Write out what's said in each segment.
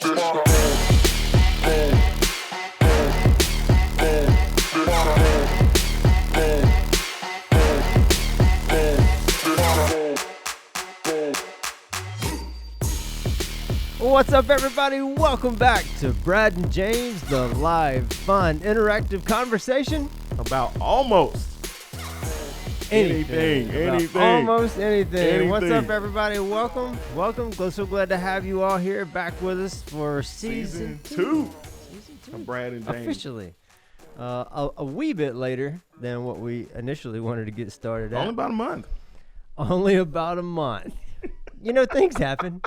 What's up, everybody? Welcome back to Brad and James, the live, fun, interactive conversation about almost anything. Almost anything. What's up, everybody? Welcome. So glad to have you all here back with us for season two. I'm Brad and James. Officially. A wee bit later than what we initially wanted to get started at. Only about a month. You know, things happen.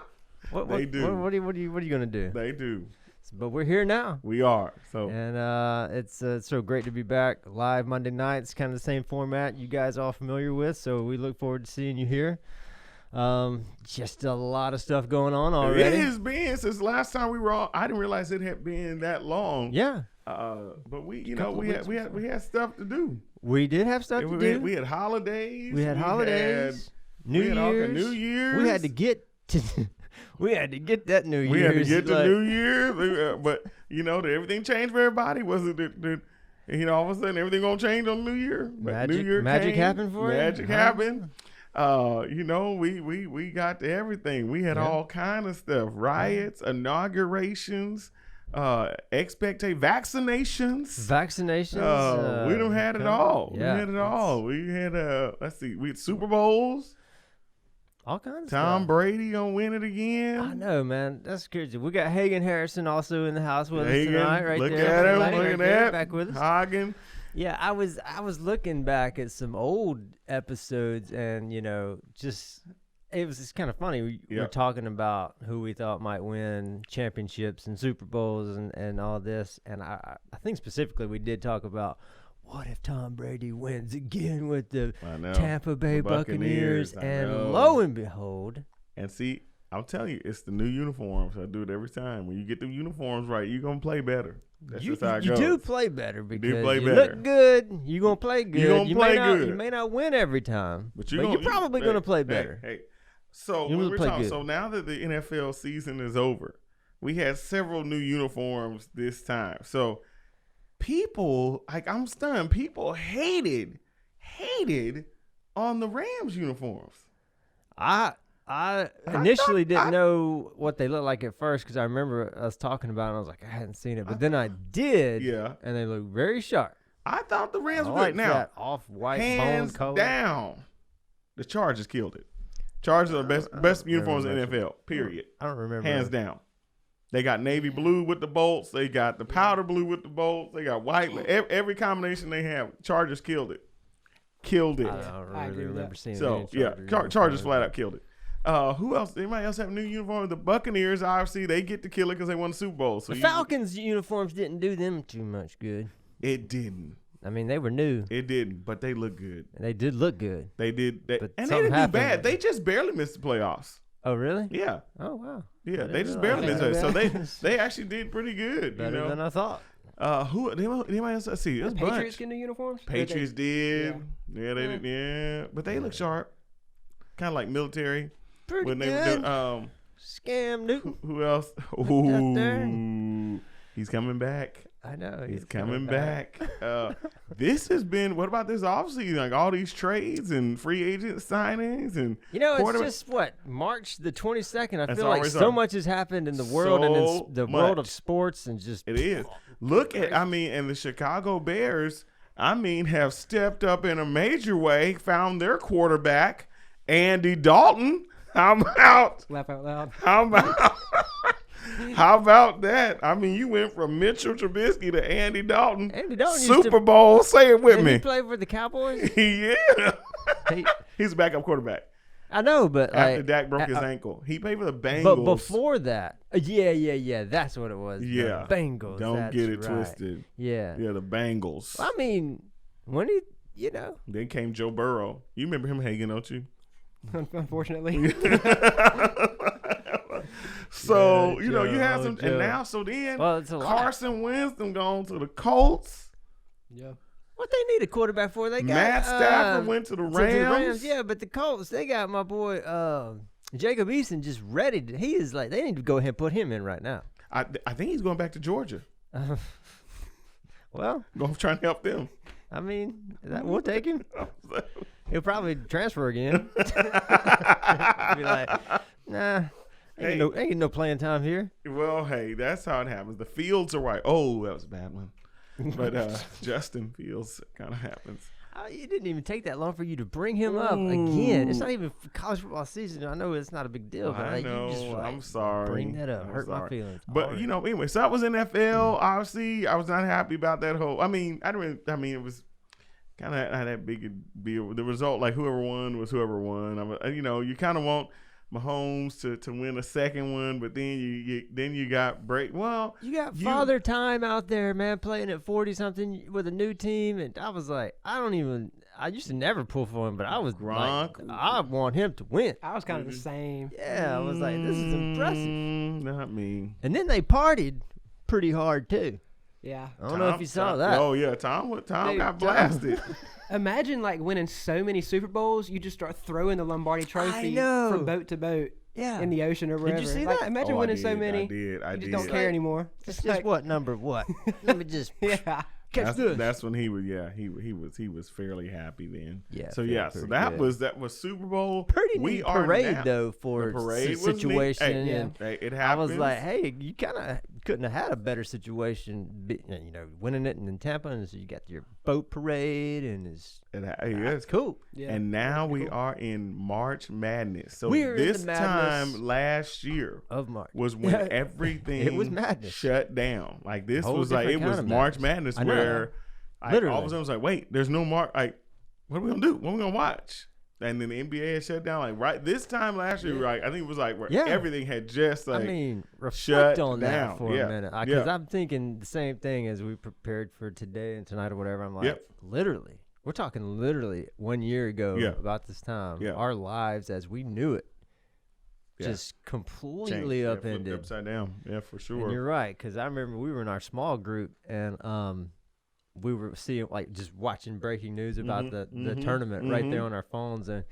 They do. What are you gonna do? They do. But we're here now. We are. And it's so great to be back live Monday nights. Kind of the same format you guys all familiar with. So we look forward to seeing you here. Just a lot of stuff going on already. It has been since last time we were on. I didn't realize it had been that long. Yeah. But we had stuff to do. We did have stuff to do. We had holidays. New Year's. We had to get to. We had to get that New Year's. We had to get to New Year, but everything changed for everybody. Was it all of a sudden everything gonna change on New Year? Magic happened for you. Magic happened. We got to everything. We had all kind of stuff: riots, inaugurations, vaccinations. We done had it all. Yeah, we had it all. We had we had Super Bowls. All kinds of Tom stuff. Brady gonna win it again. I know, man. That's crazy. We got Hagen Harrison also in the house with us tonight, right look there. Look at that. Back with us. Hagen. Yeah, I was looking back at some old episodes, and it was just kind of funny. We were talking about who we thought might win championships and Super Bowls and all this, and I think specifically we did talk about. What if Tom Brady wins again with the Tampa Bay Buccaneers? And lo and behold. And see, I'm telling you, it's the new uniforms. I do it every time. When you get the uniforms right, you're going to play better. That's just how it goes. You do play better because you better. Look good. You're going to play good. You're going to play good. You may not win every time, but you're probably going going to play better. So when we're talking, so now that the NFL season is over, we had several new uniforms this time. So people, I'm stunned. People hated on the Rams uniforms. I initially didn't know what they looked like at first because I remember us talking about it and I was like, I hadn't seen it. But then I did, and they look very sharp. I thought the Rams were good. Now, that off-white bone color. Down, the Chargers killed it. Chargers are the best uniforms in the NFL, period. I don't remember. Hands down. They got navy blue with the bolts. They got the powder blue with the bolts. They got white. Every combination they have, Chargers killed it. I don't really remember seeing it. So, Chargers flat out killed it. Who else? Anybody else have a new uniform? The Buccaneers, obviously, they get to kill it because they won the Super Bowl. So the Falcons' uniforms didn't do them too much good. It didn't. I mean, they were new. It didn't, but they look good. And they did look good. They did. And they didn't do bad. They just barely missed the playoffs. Oh, really? Yeah. Oh, wow. Yeah, they just barely missed it. So they actually did pretty good. Better than I thought. Anybody else? Let's see. Did Patriots get new uniforms? Patriots did. Yeah, they did. Yeah, but they look sharp. Kind of like military. Pretty good. Scam Newton. Who else? Ooh, he's coming back. I know. He's coming back. This has been, what about this offseason? Like all these trades and free agent signings and it's just March the 22nd. I feel like so much has happened in the world and in the world of sports and just it is. Look at and the Chicago Bears, have stepped up in a major way, found their quarterback, Andy Dalton. How about laugh out loud? How about that? You went from Mitchell Trubisky to Andy Dalton. Andy Dalton Super Bowl. Say it with me. He played for the Cowboys? Yeah. He's a backup quarterback. I know, but after Dak broke his ankle, he played for the Bengals. But before that, yeah, that's what it was. Yeah, the Bengals. Don't get it twisted. Yeah, the Bengals. When he, then came Joe Burrow. You remember him hanging, don't you? Unfortunately. So, you have some, and now, Carson Wentz gone to the Colts. Yeah. What they need a quarterback for? They got Matt Stafford went to the Rams. Yeah, but the Colts, they got my boy Jacob Eason just ready. He is like, they need to go ahead and put him in right now. I think he's going back to Georgia. Well, Going trying to help them. I mean, we'll take him. He'll probably transfer again. Be like, nah, ain't no playing time here. Well, hey, that's how it happens. The Fields are right. Oh, that was a bad one. But Justin Fields kind of happens. It didn't even take that long for you to bring him up again. It's not even college football season. I know it's not a big deal, but I know. You just I'm sorry. Bring that up. I'm Hurt my sorry. feelings. But anyway, so that was NFL. Obviously, I was not happy about that whole. I mean, it was kind of not that big a deal. The result, like whoever won was whoever won. You kind of want Mahomes to win a second one, but then you got break. Well, you got Father Time out there, man, playing at 40-something with a new team, and I was like, I used to never pull for him, but I was Gronk. like, I want him to win. I was kind of the same. Yeah, I was like, this is impressive. Not me. And then they partied pretty hard too. Yeah. I don't know if you saw that. Oh yeah, Tom got blasted. Imagine like winning so many Super Bowls, you just start throwing the Lombardi Trophy from boat to boat in the ocean or wherever. Did you see like, that? Imagine winning so many. I did. You just don't care anymore. It's just what number? What? Let me just catch this. That's when he was. Yeah, he was fairly happy then. Yeah. So so that was Super Bowl. Pretty neat parade though for the parade situation. It happened. I was like, hey, you kind of couldn't have had a better situation. Winning it in Tampa, and so you got your boat parade, and it's cool. Yeah. And now we are in March Madness. So We're this in the madness time last year of March was when everything it was madness. shut down. Like this Whole was like it was March Madness where all of a sudden I was like, wait, there's no March. Like, what are we gonna do? What are we gonna watch? And then the NBA had shut down. Like right this time last year, I think it was like where everything had just reflect on that for a minute, because Yeah. I'm thinking the same thing as we prepared for today and tonight or whatever. I'm like, literally, we're talking literally 1 year ago about this time. Our lives as we knew it just completely upended, upside down. Yeah, for sure. And you're right, because I remember we were in our small group and we were seeing just watching breaking news about the tournament right there on our phones, and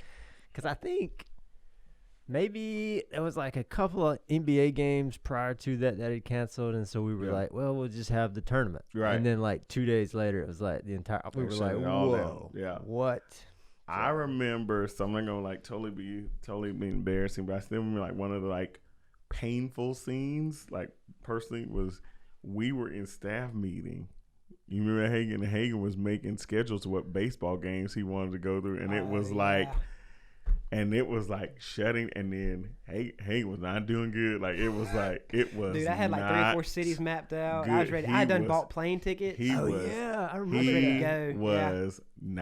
because I think maybe it was like a couple of NBA games prior to that had canceled, and so we were like, well, we'll just have the tournament, right? And then like 2 days later, it was like the entire. We were like, whoa, what? I remember something gonna totally be embarrassing, but I still remember like one of the painful scenes, personally, was we were in staff meeting. You remember Hagen was making schedules of what baseball games he wanted to go through, and it was shutting, and then Hagen was not doing good. Dude, I had 3 or 4 cities mapped out. Good. I was ready. I had bought plane tickets. I remember.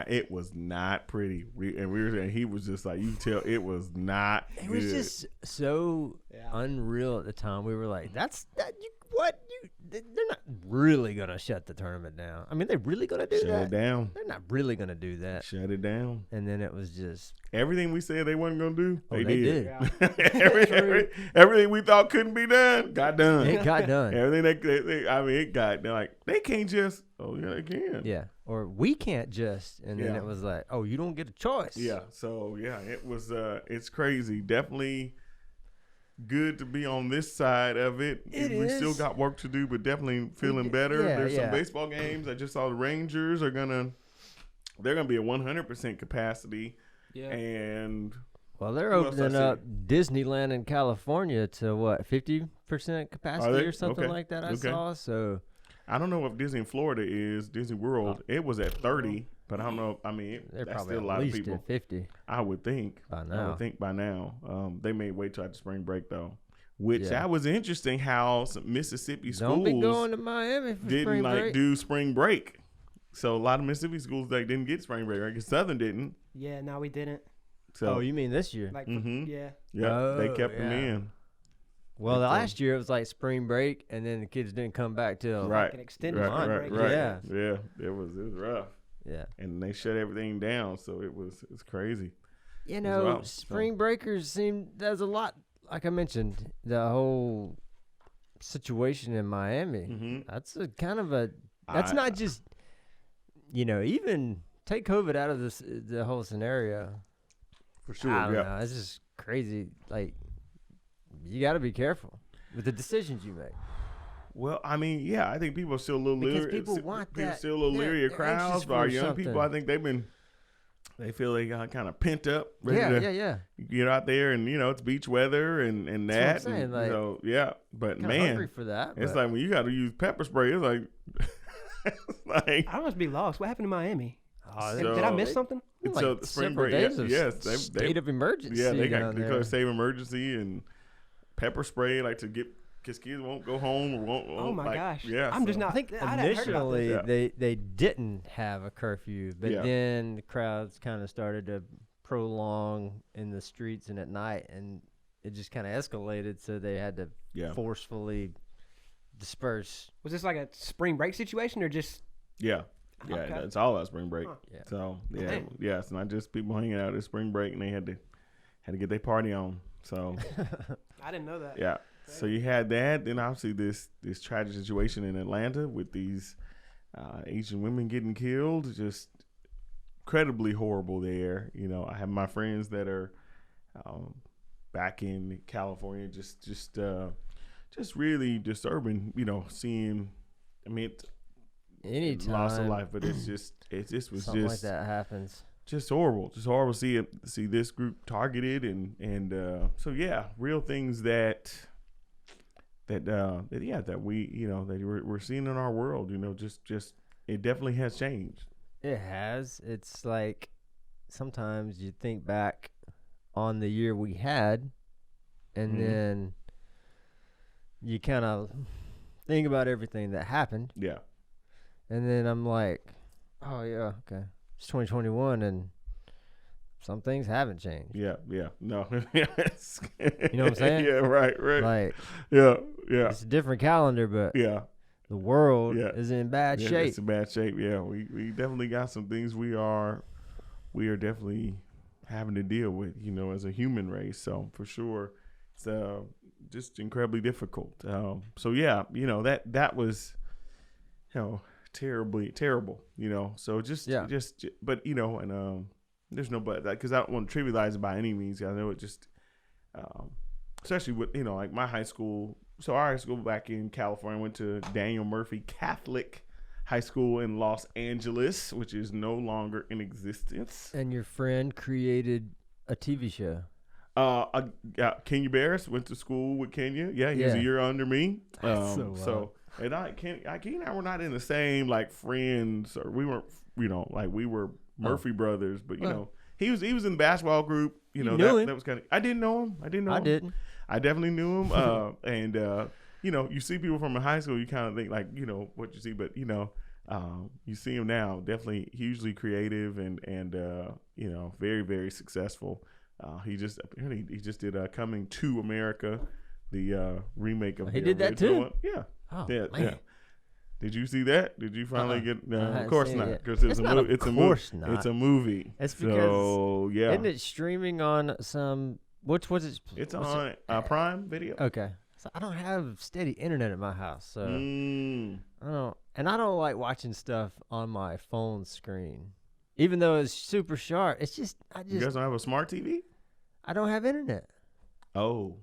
It was not pretty. And he was just like, you can tell it was not. It was just so unreal at the time. We were like, they're not really going to shut the tournament down. I mean, they're really going to do that? Shut it down. They're not really going to do that. Shut it down. And then it was just... Everything we said they wasn't going to do, they did. Yeah. everything we thought couldn't be done, got done. It got done. Everything it got done. They can't just... Oh, yeah, they can. Yeah. Or we can't just... And then it was like, oh, you don't get a choice. Yeah. So, it was... it's crazy. Definitely... good to be on this side of it. We still got work to do, but definitely feeling better. There's some baseball games. I just saw the Rangers they're gonna be at 100% capacity. Yeah. And they're opening up Disneyland in California to 50% capacity or something like that. I saw. So I don't know if Disney in Florida is Disney World. It was at 30. But I don't know. I mean, they're that's probably still a at lot least of people. At 50. I would think by now. They may wait till after spring break though, which that was interesting. How some Mississippi schools don't be going to Miami for didn't spring break. do spring break. So a lot of Mississippi schools didn't get spring break. Right? 'Cause Southern didn't. Yeah, no, we didn't. So you mean this year? They kept them in. Well, last year it was like spring break, and then the kids didn't come back till an extended spring break. Yeah, it was rough. Yeah, and they shut everything down, so it's crazy. Spring breakers there's a lot. Like I mentioned, the whole situation in Miami. Mm-hmm. That's a kind of that's not just even take COVID out of the whole scenario. For sure, I don't know. It's just crazy. Like you got to be careful with the decisions you make. Well, I mean, yeah, I think people are still a little leery. People want that. People still a little leery of crowds. But our young people, I think they feel they got kind of pent up, ready to get out there, and it's beach weather and that. That's what I'm saying, yeah. But man, hungry for that. It's like when you got to use pepper spray. It's like, I must be lost. What happened in Miami? So, did I miss something? So the spring break, they state of emergency. Yeah, they got declared state of emergency and pepper spray, like to get. Because kids won't go home or won't. Oh my gosh! Yeah, I'm just not. I think initially they didn't have a curfew, but then the crowds kind of started to prolong in the streets and at night, and it just kind of escalated. So they had to forcefully disperse. Was this like a spring break situation or just? Yeah. Yeah, okay. It's all about spring break. Huh. Yeah. So it's not just people hanging out at spring break, and they had to get their party on. So I didn't know that. Yeah. So you had that, then obviously this tragic situation in Atlanta with these Asian women getting killed, just incredibly horrible there. I have my friends that are back in California, just really disturbing. Seeing, anytime loss of life, but it was something just like that happens. Just horrible to see this group targeted and so real things that we're seeing in our world, just it definitely has changed. It has. It's like sometimes you think back on the year we had, and then you kind of think about everything that happened. Yeah. And then I'm like, oh yeah, okay. It's 2021 and some things haven't changed. Yeah. No. You know what I'm saying? Yeah, right. Like, yeah. It's a different calendar, but the world is in bad shape. It's in bad shape. Yeah, we definitely got some things we are definitely having to deal with, as a human race. So for sure, it's just incredibly difficult. So that was, terrible. So but and there's no but, because I don't want to trivialize it by any means. I know it just, especially with like my high school. So our high school back in California, went to Daniel Murphy Catholic High School in Los Angeles, which is no longer in existence. And your friend created a TV show. Kenya Barris went to school with Kenya. Yeah, he was a year under me. So and Kenya and I were not in the same like friends, or we weren't, we were Murphy brothers, but he was in the basketball group. That was kind of. I didn't know him. I definitely knew him. And you see people from high school, you kind of think like what you see, but you see him now, definitely hugely creative and very, very successful. He just did Coming to America, the remake of. He did that too. One. Yeah. Oh, yeah. man. Yeah. Did you see that? Did you finally get? No, of course not. Because it's a movie. It's a movie. It's because isn't it streaming on some? What's it? It's on Prime Video. Okay, so I don't have steady internet at my house, so I don't like watching stuff on my phone screen, even though it's super sharp. It's just You guys don't have a smart TV? I don't have internet. Oh,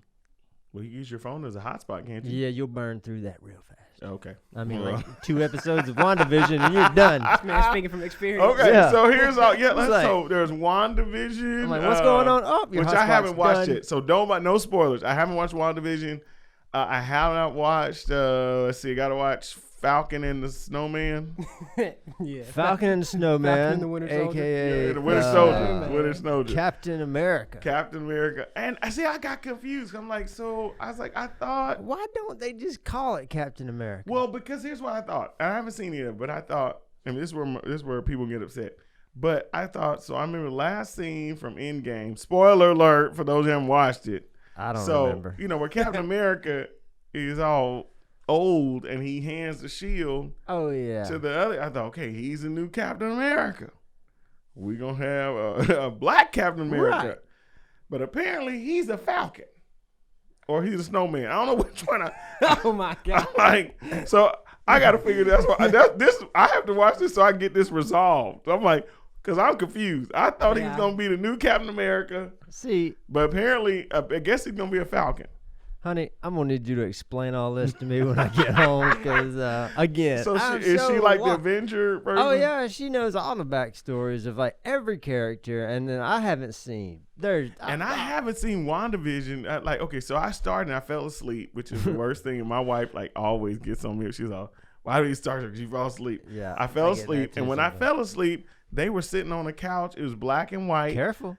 well, you use your phone as a hotspot, can't you? Yeah, you'll burn through that real fast. Okay. I mean, like 2 episodes of WandaVision and you're done. Man, speaking from experience. Okay, so here's all. Yeah, so there's WandaVision. I'm like, what's going on? Oh, which I haven't watched it. So no spoilers. I haven't watched WandaVision. I have not watched. Let's see. I got to watch Falcon and the Snowman. Falcon and the Snowman, Falcon and the Winter Soldier. AKA the Winter Soldier. Winter Soldier. Captain America. And I got confused. I'm like, I thought. Why don't they just call it Captain America? Well, because here's what I thought. I haven't seen it yet, but I thought, this is where people get upset. But I thought, so I remember the last scene from Endgame. Spoiler alert for those who haven't watched it. I don't remember. Where Captain America is all old and he hands the shield to the other. I thought, okay, he's a new Captain America. We're going to have a black Captain America. Right. But apparently he's a Falcon. Or he's a snowman. I don't know which one. Oh my God. So I got to figure this. I have to watch this so I can get this resolved. I'm like, because I'm confused. I thought he was going to be the new Captain America. See. But apparently, I guess he's going to be a Falcon. honey, I'm gonna need you to explain all this to me when I get home, because again, so is she like the Avenger person? Oh yeah, she knows all the backstories of like every character, and then I haven't seen I haven't seen WandaVision. Okay, so I started and I fell asleep, which is the worst thing. And my wife like always gets on me. She's all, "Why do you start?" Because she fell asleep. Yeah, I fell asleep, and when I fell asleep, they were sitting on the couch. It was black and white. Careful.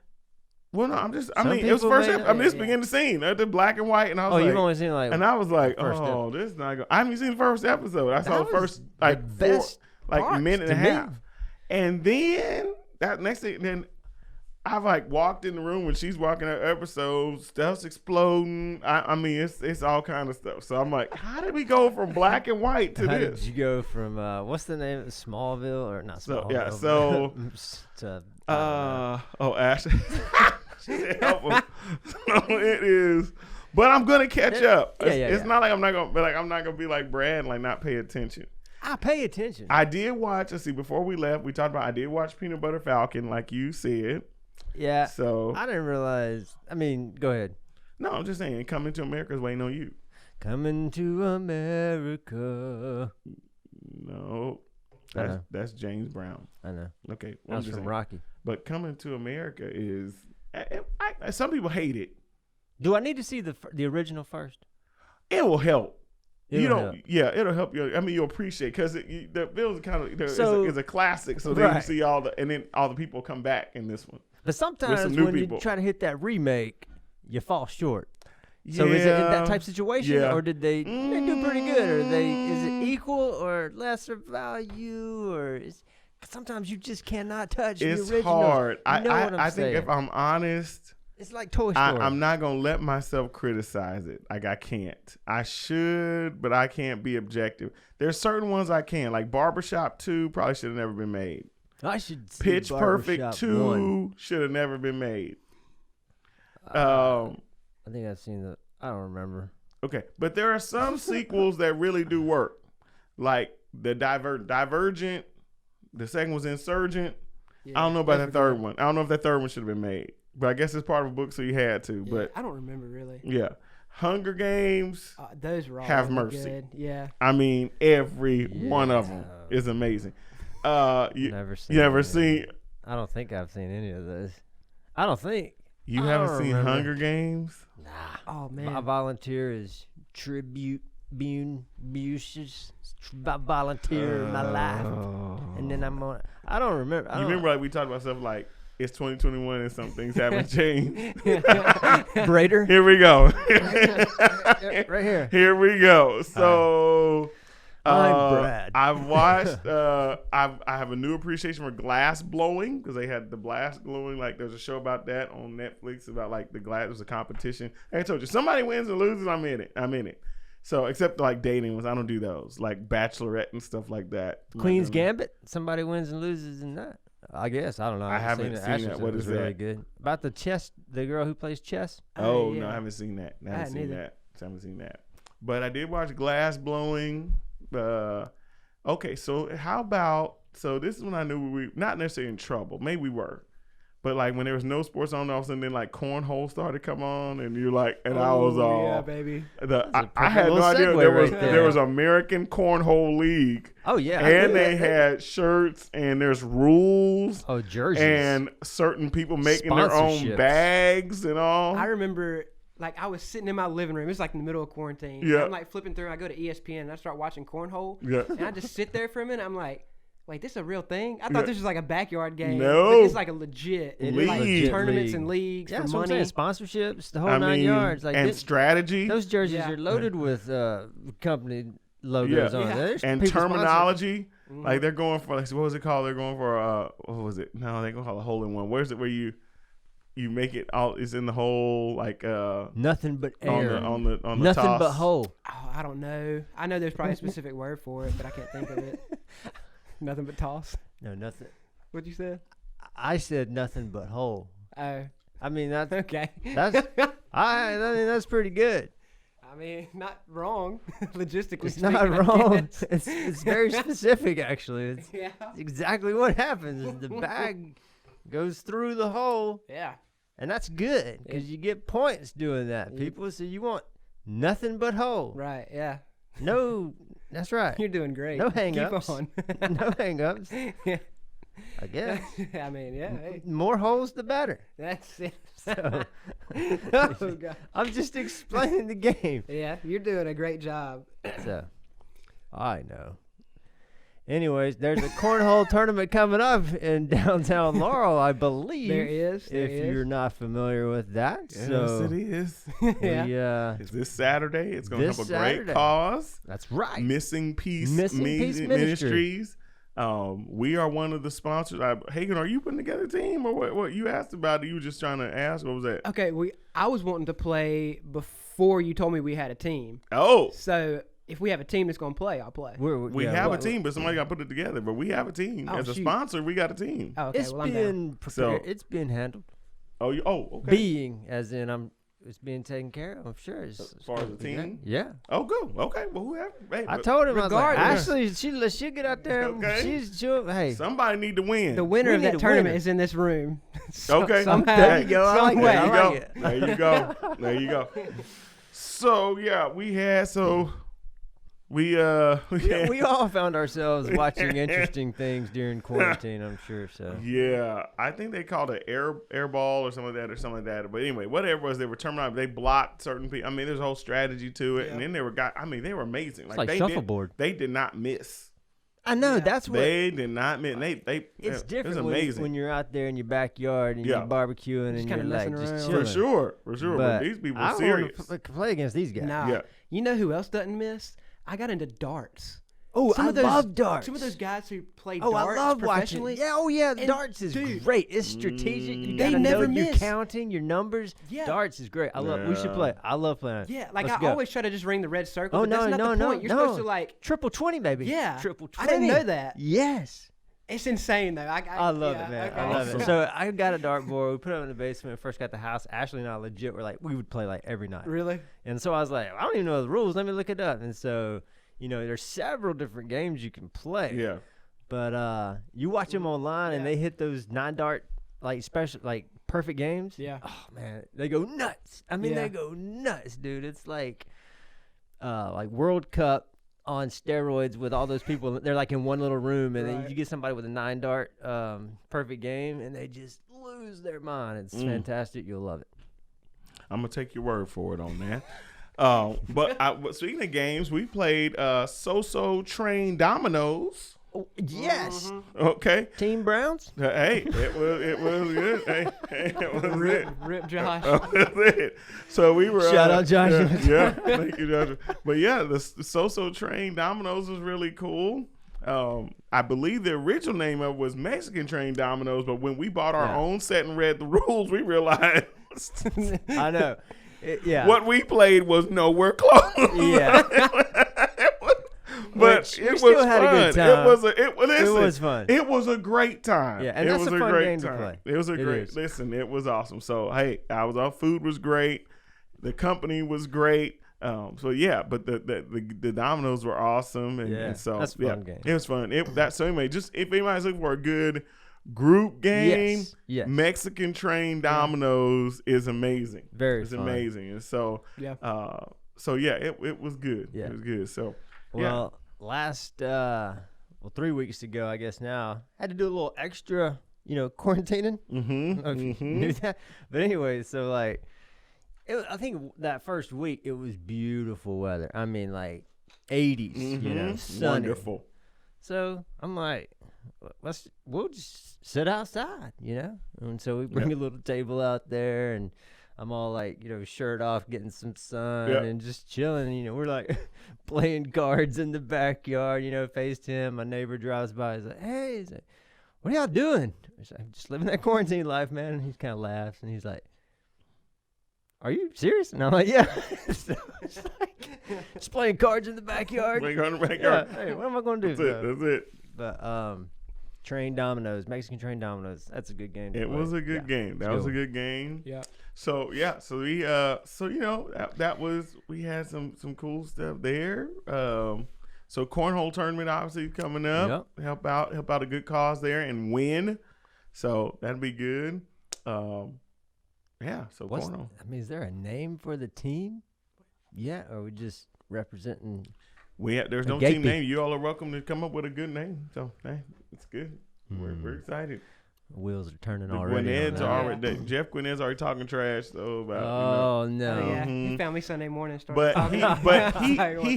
Well, no, it was first episode. I'm just beginning the scene. The black and white, and I was like, you've only seen like, and I was like, oh, this is not good. I haven't seen the first episode. I saw the first minute and a half, and then that next thing, then I like walked in the room when she's walking her episodes, stuff's exploding. I mean, it's all kind of stuff. So I'm like, how did we go from black and white to how this? Did you go from what's the name? Smallville or not Smallville? Ash. She said help him. So it is, but I'm gonna catch up. It's not like I'm not gonna be like Brad and like not pay attention. I pay attention. I did watch. Let's see. Before we left, we talked about. I did watch Peanut Butter Falcon, like you said. Yeah. So I didn't realize. I mean, go ahead. No, I'm just saying, Coming to America is waiting on you. Coming to America. No, that's James Brown. I know. Okay, well, that's from Rocky. But Coming to America is. Some people hate it. Do I need to see the original first? It will help. It'll help you. I mean, you'll appreciate because the Bill's kind of is a classic. So then you see all the people come back in this one. But sometimes when you try to hit that remake, you fall short. So is it that type of situation, or did they do pretty good, or is it equal or lesser value, or sometimes you just cannot touch the original. It's hard. I think if I'm honest, it's like Toy Story. I'm not gonna let myself criticize it. Like I can't. I should, but I can't be objective. There's certain ones I can. Like Barbershop 2 probably should have never been made. I should see Pitch Perfect 2 should have never been made. I think I've seen the. I don't remember. Okay, but there are some sequels that really do work, like the Divergent. The second was Insurgent. Yeah, I don't know about that third one. I don't know if that third one should have been made, but I guess it's part of a book, so you had to. Yeah, but I don't remember really. Yeah, Hunger Games. Those were all Have really mercy. Good. Yeah. I mean, every one of them is amazing. You never seen? I don't think I've seen any of those. I don't think. You haven't seen Hunger Games? Nah. Oh man. My volunteer is volunteer my life, and then I don't remember. You remember like we talked about stuff like it's 2021 and some things haven't changed. Raider. Here we go. Right here. Here we go. So I'm Brad. I've watched. I have a new appreciation for glass blowing because they had the glass glowing. Like there's a show about that on Netflix about like the glass. There's a competition. Like I told you, somebody wins and loses. I'm in it. So except like dating ones, I don't do those. Like Bachelorette and stuff like that. Queen's Gambit. Somebody wins and loses in that. I guess I don't know. I haven't seen that. What is really that? Good. About the chess, the girl who plays chess. Oh no, I haven't seen that. I haven't seen that. But I did watch glass blowing. Okay, so how about? So this is when I knew we not necessarily in trouble. Maybe we were. But like when there was no sports on, all of a sudden then like cornhole started to come on, and you're like, and I was all, yeah, baby. I had no idea there was American Cornhole League. Oh yeah, and they had shirts, and there's rules. Oh, jerseys, and certain people making their own bags and all. I remember. Like, I was sitting in my living room. It was like in the middle of quarantine. Yeah. I'm like flipping through. I go to ESPN and I start watching cornhole. Yeah. And I just sit there for a minute. I'm like, wait, this is a real thing? I thought this was like a backyard game. No. But it's like a legit. League. Like tournaments and leagues for money. Sponsorships, the whole 9 yards. Like and strategy. Those jerseys are loaded with company logos on it. And terminology. Mm-hmm. Like, they're going for, like, what was it called? They're going for, what was it? No, they're going to call it a hole-in-one. Where's it where you make it all? It's in the hole, like nothing but air on the nothing toss. But hole. Oh, I don't know. I know there's probably a specific word for it, but I can't think of it. Nothing but toss. No, nothing. What'd you say? I said nothing but hole. Oh, I mean that's okay. I mean that's pretty good. I mean, not wrong. Logistically, it's not wrong. It's very specific, actually. It's exactly what happens. Is the bag goes through the hole. Yeah. And that's good because you get points doing that, people. So you want Nothing but hole. Right. Yeah. No, that's right. You're doing great. No hang-ups. Keep on. No hang-ups. Yeah. I guess. I mean, yeah. Hey. More holes, the better. That's it. So, Oh, God. I'm just explaining the game. Yeah, you're doing a great job. So, I know. Anyways, there's a cornhole tournament coming up in downtown Laurel, I believe. There is. If you're not familiar with that. Yes, so it is. Yeah. It's this Saturday. It's going to This help a Saturday. great cause. That's right. Missing Peace Ministries. We are one of the sponsors. Hagen, are you putting together a team or what? You asked about it. You were just trying to ask. What was that? Okay, I was wanting to play before you told me we had a team. Oh. So if we have a team that's going to play, I'll play. We have a team, but somebody got to put it together. But we have a team. Oh, As a shoot. sponsor, we got a team. Oh, okay. It's I'm down. been prepared. It's been handled. Okay. Being, as in it's being taken care of. I'm sure. As far as the team? Yeah. Oh, good. Okay. Well, who have? Hey, I told him, I was like, regardless- Ashley, she'll get out there. Okay. Hey. somebody need to win. The winner We of need that a tournament winner. is in this room. Okay. Somehow, There you go. I like some that. way. I like it. There you go. There you go. So yeah, We all found ourselves watching interesting things during quarantine, I'm sure. So yeah, I think they called it air ball or something like that. But anyway, whatever it was, they were terminating. They blocked certain people. I mean, there's a whole strategy to it, and then they were they were amazing. It's like they shuffleboard. They did not miss. I know Yeah. that's what They did not miss. it's It different was amazing. when you're out there in your backyard and you're barbecuing and kinda you're like messing just around. chilling. for sure. But these people I were serious. want to play against these guys. Nah. Yeah. You know who else doesn't miss? I got into darts. Oh, Some I of those- love darts. Some of those guys who play Oh, darts I love watching. professionally. Yeah, oh yeah, And darts is dude, great. It's strategic. You They gotta never know you're miss. counting your numbers. Yeah. Darts is great. I love. We should play. I love playing. Yeah, like Let's I go. always try to just ring the red circle. Oh, but that's no, not the point. You're no. supposed to like. Triple 20, baby. Yeah. Triple 20. I didn't know that. Yes. It's insane though. I love it, man. okay. I love Awesome. it. So I got a dartboard. We put it in the basement. First got the house. Ashley and I legit were like, we would play like every night. Really? And so I was like, I don't even know the rules. Let me look it up. And so, there's several different games you can play. Yeah. But you watch them online and they hit those 9-dart like perfect games. Yeah. Oh man, they go nuts. I mean, Yeah. they go nuts, dude. It's like World Cup on steroids with all those people. They're like in one little room, and then Right. you get somebody with a 9-dart perfect game, and they just lose their mind. It's fantastic. You'll love it. I'm gonna take your word for it on that. But speaking of games, we played So Train Dominoes. Oh, yes. Okay. Team Browns. Hey, it was good. Hey, it was it. Rip Josh. That was it. So we were Shout out Josh. Yeah, thank you, Josh. But yeah, the So Train Dominoes was really cool. I believe the original name of it was Mexican Train Dominoes, but when we bought our own set and read the rules, we realized I know. Yeah. what we played was nowhere close. Yeah. But We it was still had a fun. good time. It was fun. It was a great time. Yeah, and it that's was a fun great game to time. play. It was a It great. is. Listen, it was awesome. So hey, our food was great. The company was great. So yeah, but the dominoes were awesome, and so that's a fun game. It was fun. Anyway, just if anybody's looking for a good group game, Yes. Mexican Train Dominoes is amazing. Very it's fun. amazing, and so it was good. Yeah. It was good. So Well, last 3 weeks ago, I guess now, had to do a little extra, quarantining. I don't know if you knew that. But anyway, so like, I think that first week it was beautiful weather. I mean, like 80s, sunny. Wonderful. So I'm like, we'll just sit outside, And so we bring a little table out there, and I'm all like, shirt off, getting some sun and just chilling. We're like playing cards in the backyard, faced him. My neighbor drives by. He's like, hey, what are y'all doing? I'm just living that quarantine life, man. And he kind of laughs, and he's like, are you serious? And I'm like, yeah. So it's like, just playing cards in the backyard. Playing cards in the backyard. Yeah. Hey, what am I going to do? That's it. But Train Dominoes, Mexican Train Dominoes. That's a good game. It was a good game. That was a good game. Yeah. So we that was, we had some cool stuff there. So cornhole tournament obviously coming up. Yep. Help out a good cause there and win. So that'd be good. So cornhole. Is there a name for the team? Yeah, or we just representing. There's no team name. You all are welcome to come up with a good name. So hey, it's good. We're excited. Wheels are turning already. Jeff Gwinnet's already talking trash though about. Oh no! Oh, yeah, he found me Sunday morning. But he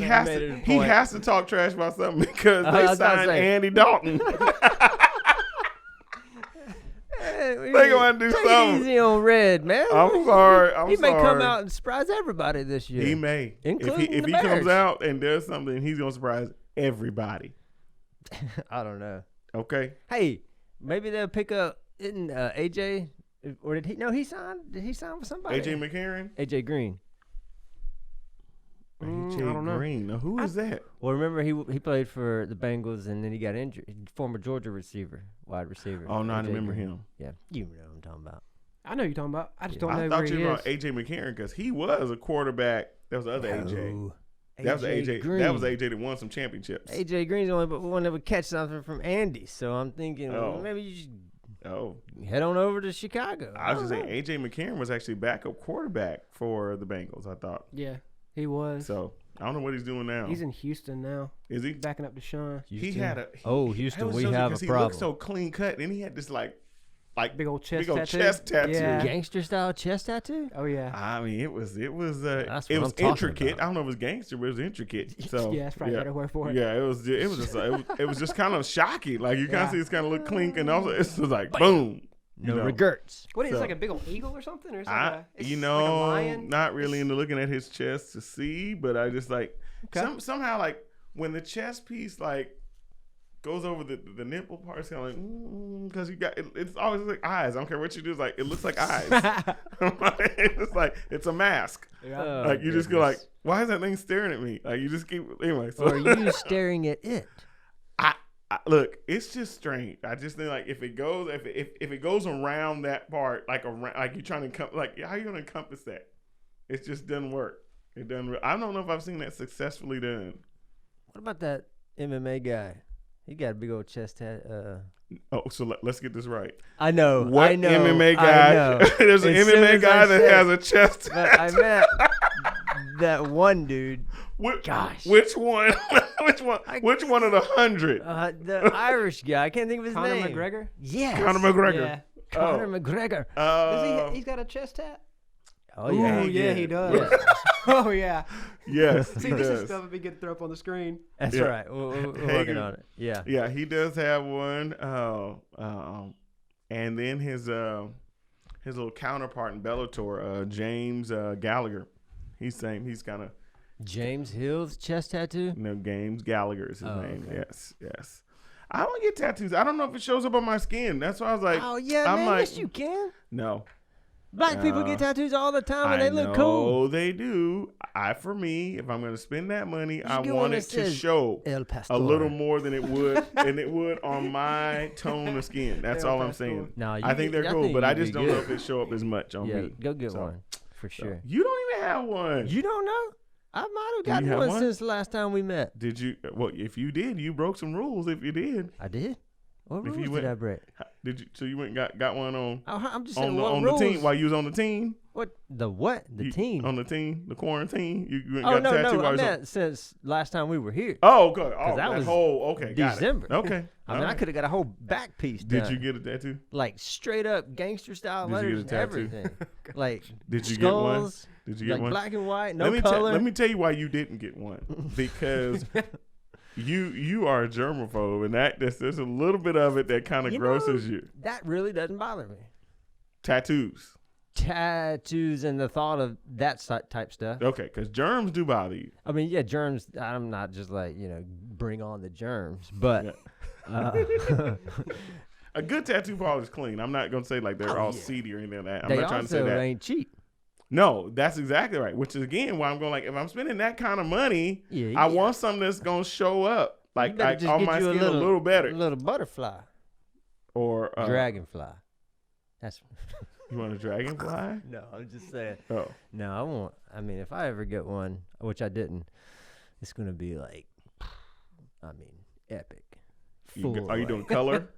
has to talk trash about something because they signed Andy Dalton. They gonna do something. Easy on Red, man. I'm sorry. He may come out and surprise everybody this year. He may, including if he comes out and does something, he's gonna surprise everybody. I don't know. Okay. Hey, maybe they'll pick up AJ, or did he? No, he signed. Did he sign with somebody? AJ McCarron. AJ Green. AJ Green. Now, who is that? Well, remember he played for the Bengals and then he got injured. Former Georgia wide receiver. Oh no, I remember him. Yeah, you know what I'm talking about. I know you're talking about. I just don't know where he is. I thought you were about AJ McCarron because he was a quarterback. That was the other AJ. That was AJ Green. That was AJ that won some championships. AJ Green's the only one that would catch something from Andy. So I'm thinking maybe you just head on over to Chicago. I was just saying AJ McCarron was actually backup quarterback for the Bengals. I thought. Yeah. He was. So I don't know what he's doing now. He's in Houston now. Is he backing up Deshaun? He had Houston. We have a problem. He looked so clean cut, and he had this like big old chest tattoo. Yeah. Gangster style chest tattoo. Oh yeah. I mean, it was intricate. I don't know if it was gangster, but it was intricate. So yeah, that's probably a better word for it. Yeah, it was just kind of shocking. Like you kind of see it's kind of look clean, and also it's just like boom. No regrets. What is it, like a big old eagle or something? Or like a lion? Not really into looking at his chest to see, but I just like somehow like when the chest piece like goes over the nipple part, it's kind of like because you got it's always like eyes. I don't care what you do, it's like it looks like eyes. It's like it's a mask. Yeah. Like you just go like, why is that thing staring at me? Like you just keep anyway. So. Or are you staring at it? Look, it's just strange. I just think like if it goes around that part, like you're trying to like how are you gonna encompass that? It just doesn't work. It doesn't. I don't know if I've seen that successfully done. What about that MMA guy? He got a big old chest tattoo. So let's get this right. I know. What MMA guy? There's an MMA guy that has a chest tattoo. I meant that one dude. Gosh. Which one? Which one of the 100? The Irish guy. I can't think of his Conor name. McGregor? Yes. Conor McGregor. Yeah. Conor McGregor. He's got a chest tat? Oh, yeah. Yeah, he does. Oh, yeah. Yes, See, this is stuff would be good to throw up on the screen. That's right. We're working on it. Yeah. Yeah, he does have one. And then his little counterpart in Bellator, James Gallagher. He's kind of James Hill's chest tattoo? No, James Gallagher is his name. Okay. Yes. I don't get tattoos. I don't know if it shows up on my skin. That's why I was like, oh yeah, man, yes you can. No. Black people get tattoos all the time and they look cool. Oh, they do. For me, if I'm going to spend that money, I want it to show a little more than it would on my tone of skin. That's all I'm saying. No, I think they're cool, but I just don't know if it show up as much on me. Go get one for sure. You don't even have one. You don't know? I might have gotten one since the last time we met. Did you? Well, if you did, you broke some rules. If you did, I did. What rules did I break? Did you? So you went and got one on? I'm just saying on the team while you was on the team. What the what? The team on the team, the quarantine. You went and got a tattoo. I meant since last time we were here. Oh, good. Oh, that was okay. December. Okay. I mean, I could have got a whole back piece done. Did you get a tattoo? Like straight up gangster style letters and everything. Like did you skulls, get one? Did you get one? Black and white, no color. Let me tell you why you didn't get one. Because you are a germaphobe, and there's a little bit of it that kind of grosses you. That really doesn't bother me. Tattoos and the thought of that type stuff. Okay, because germs do bother you. I mean, yeah, germs. I'm not just like bring on the germs, but a good tattoo parlor is clean. I'm not gonna say like they're all seedy or anything like that. I'm not trying to say that. They ain't cheap. No, that's exactly right. Which is again why I'm going like if I'm spending that kind of money, I want something that's gonna show up like on my skin a little better. A little butterfly or dragonfly. That's. You want a dragonfly? No, I'm just saying. Oh no, I won't. I mean, if I ever get one, which I didn't, it's gonna be like, I mean, epic. Are you doing color?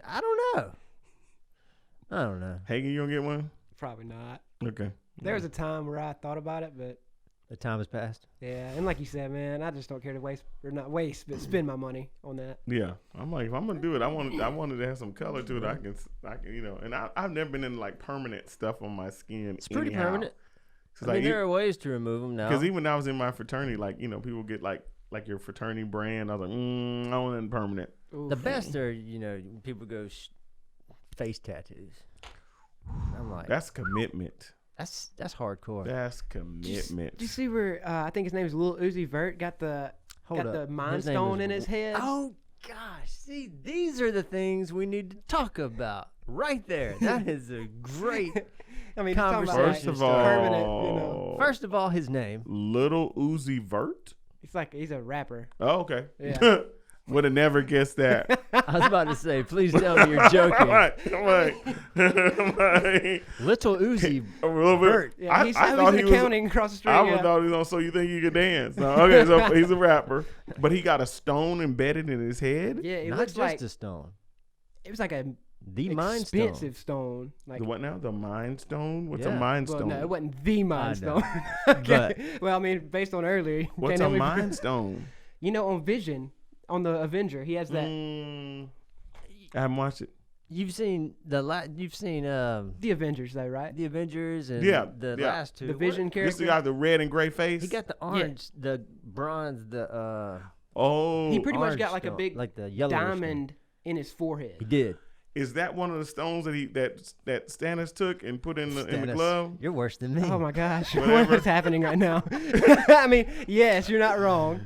I don't know. Hagen, you gonna get one? Probably not. Okay. There was a time where I thought about it, but The time has passed. Yeah, and like you said, man, I just don't care to waste but spend my money on that. Yeah, I'm like, if I'm gonna do it, I wanted to have some color to it. I can, and I've never been in like permanent stuff on my skin. It's pretty permanent. I mean, there are ways to remove them now. Because even when I was in my fraternity, like people get like your fraternity brand. I was like, I want it permanent. Oof. The best are people go face tattoos. I'm like, that's commitment. That's hardcore. That's commitment. Did you see where I think his name is Lil Uzi Vert got the Mind Stone in his head? Oh gosh, see, these are the things we need to talk about right there. That is a great conversation. First of all, his name, Little Uzi Vert. He's a rapper. Oh, okay. Yeah. Would have never guessed that. I was about to say, please tell me you're joking. I'm like, Little Uzi Vert. Yeah, I thought he was accounting across the street. I thought he was on So You Think You Can Dance. No, okay, so he's a rapper, but he got a stone embedded in his head. Yeah, it not looks just like a stone. It was like the Mind Stone. Expensive stone. Like the what now? The Mind Stone? What's a Mind Stone? No, it wasn't the Mind Stone. Okay. Well, I mean, based on earlier. What's a Mind Stone? On Vision. On the Avenger, he has that. I haven't watched it. You've seen the Avengers, though, right? The Avengers and the last two. The Vision character. This guy, the red and gray face. He got the orange, the bronze, the. He pretty much got like stone, a big like the yellow diamond in his forehead. He did. Is that one of the stones that Stannis took and put in the glove? You're worse than me. Oh my gosh, what is happening right now? I mean, yes, you're not wrong.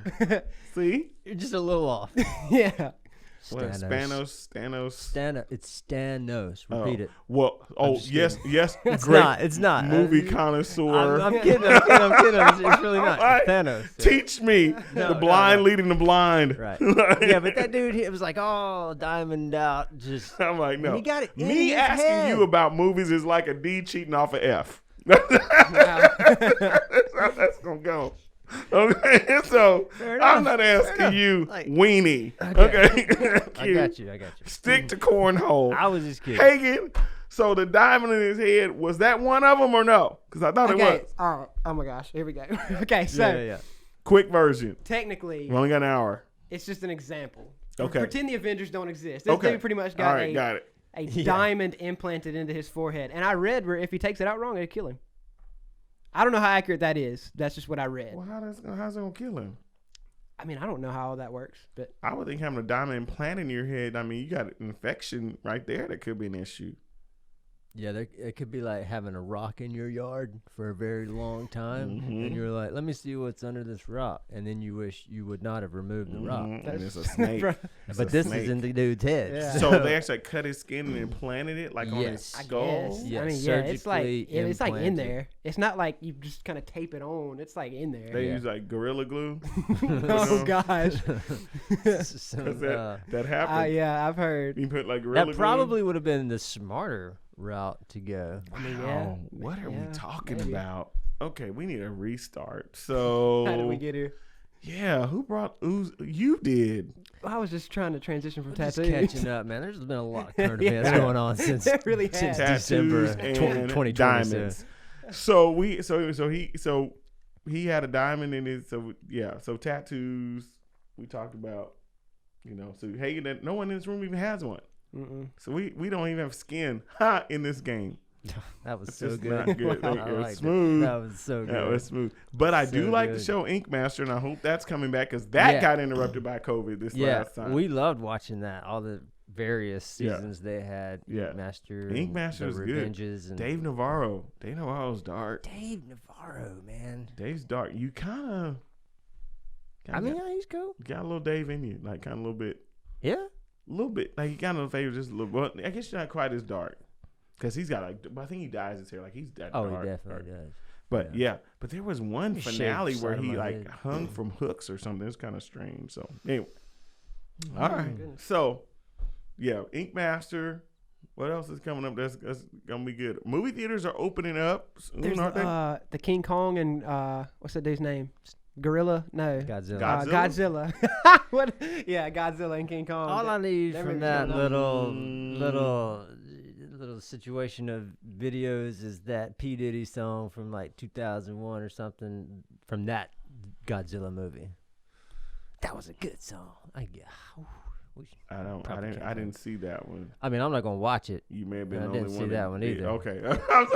See, you're just a little off. Yeah. Stanos. It's Stanos. Repeat it. Well, yes. It's great not. It's not. Movie connoisseur. I'm kidding. It's really not. Right. Thanos. Teach me. The blind leading the blind. Right. Yeah, but that dude, it was like all diamond out. Just. I'm like, no. He got it. Me asking head. you about movies is like a D cheating off a F. Wow. That's how that's gonna go. Okay, so I'm not asking you weenie. Okay. I got you. Stick to cornhole. I was just kidding. Hagen, so the diamond in his head, was that one of them or no? Because I thought it was. All right. Oh my gosh. Here we go. Okay, so yeah. Quick version. Technically, we only got an hour. It's just an example. Okay. Pretend the Avengers don't exist. This dude pretty much got a diamond implanted into his forehead. And I read where if he takes it out wrong, it'd kill him. I don't know how accurate that is. That's just what I read. Well, how's it gonna kill him? I mean, I don't know how all that works, but I would think having a diamond implant in your head. I mean, you got an infection right there that could be an issue. Yeah, it could be like having a rock in your yard for a very long time, and you're like, "Let me see what's under this rock," and then you wish you would not have removed the rock. And it's a snake. But this is in the dude's head. Yeah. So they actually cut his skin and implanted it, like on his skull. Yes, I mean, it's like in there. It's not like you just kind of tape it on. It's like in there. They use like Gorilla Glue. Oh gosh, that happened. Yeah, I've heard. You put like Gorilla Glue. That probably would have been the smarter route to go. I mean, what are we talking about? Okay, we need a restart. So how did we get here? Yeah, who brought Uzi? You did. I was just trying to transition from tattoos. Just catching up, man. There's been a lot of current events going on since December and 2020. Diamonds. So he had a diamond in his. So tattoos. We talked about. So Hagen, no one in this room even has one. Mm-mm. So we don't even have skin in this game. That was it's so good. Not good. It was smooth. That was so good. That was smooth. But I do like the show Ink Master, and I hope that's coming back because that got interrupted by COVID this last time. We loved watching that. All the various seasons they had. Ink Master. Ink Master is good. And Dave Navarro's dark. Dave Navarro, man. Dave's dark. You kind of. He's cool. Got a little Dave in you, like kind of a little bit. Yeah. A little bit, like he kind of favors just a little. Well, I guess you're not quite as dark, because he's got I think he dyes his hair like he's that dark. Oh, he definitely does. But but there was one finale where he like hung from hooks or something. It's kind of strange. So anyway, all right. So Ink Master. What else is coming up? That's gonna be good. Movie theaters are opening up soon, aren't they? The King Kong and what's that dude's name? Gorilla? No. Godzilla. What? Yeah, Godzilla and King Kong. All I need from that little little situation of videos is that P. Diddy song from like 2001 or something from that Godzilla movie. That was a good song. I didn't see that one. I mean, I'm not gonna watch it. You may have been. I didn't see that one either. Okay,